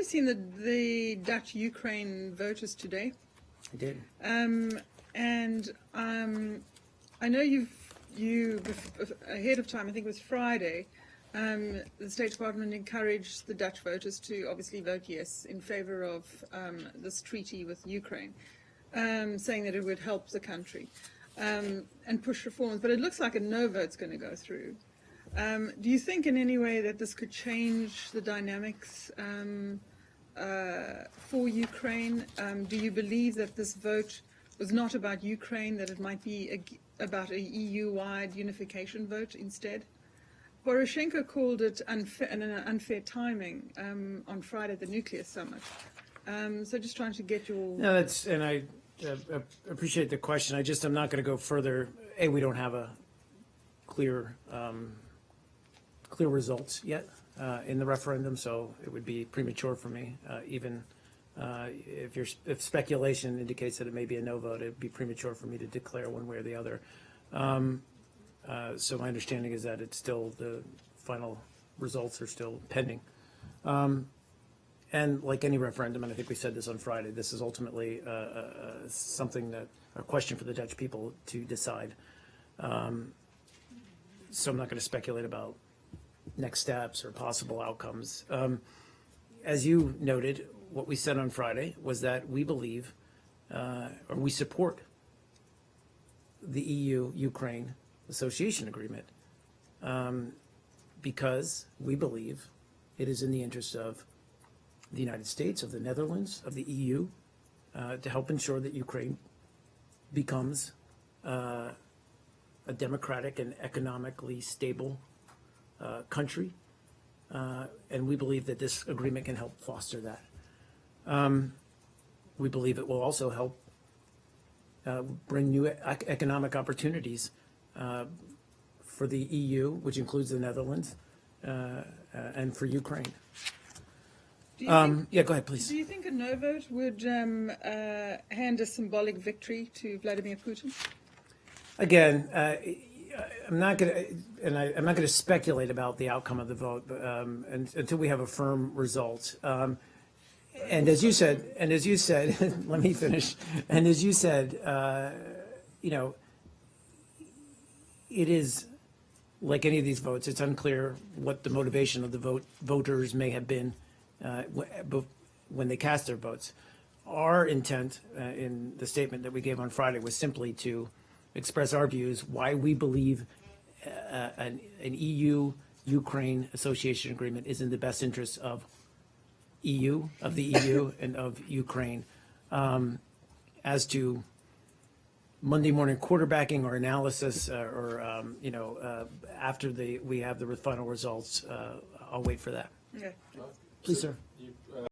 You've seen the Dutch-Ukraine voters today. I did. I know you ahead of time, I think it was Friday, the State Department encouraged the Dutch voters to obviously vote yes in favor of this treaty with Ukraine, saying that it would help the country and push reforms. But it looks like a no vote's going to go through. Do you think in any way that this could change the dynamics for Ukraine? Do you believe that this vote was not about Ukraine, that it might be about a EU-wide unification vote instead? Poroshenko called it unfair timing on Friday at the nuclear summit. So just trying to get your... No, that's, and I appreciate the question. I'm not going to go further. We don't have a clear results yet in the referendum, so it would be premature for me. Even if speculation indicates that it may be a no vote, it would be premature for me to declare one way or the other. So my understanding is that it's still, the final results are still pending. And like any referendum, and I think we said this on Friday, this is ultimately something that, a question for the Dutch people to decide. So I'm not going to speculate about next steps or possible outcomes. As you noted, what we said on Friday was that we believe, or we support the EU-Ukraine Association Agreement because we believe it is in the interest of the United States, of the Netherlands, of the EU, to help ensure that Ukraine becomes a democratic and economically stable country, and we believe that this agreement can help foster that. We believe it will also help bring new economic opportunities for the EU, which includes the Netherlands, and for Ukraine. Yeah, go ahead, please. Do you think a no vote would hand a symbolic victory to Vladimir Putin? Again, I'm not going to, and I'm not going to speculate about the outcome of the vote until we have a firm result. And as you said, let me finish. And as you said, you know, it is like any of these votes. It's unclear what the motivation of the voters may have been when they cast their votes. Our intent in the statement that we gave on Friday was simply to express our views, why we believe an EU-Ukraine association agreement is in the best interest of the EU and of Ukraine. As to Monday morning quarterbacking or analysis after we have the final results, I'll wait for that. Okay. Please, sir.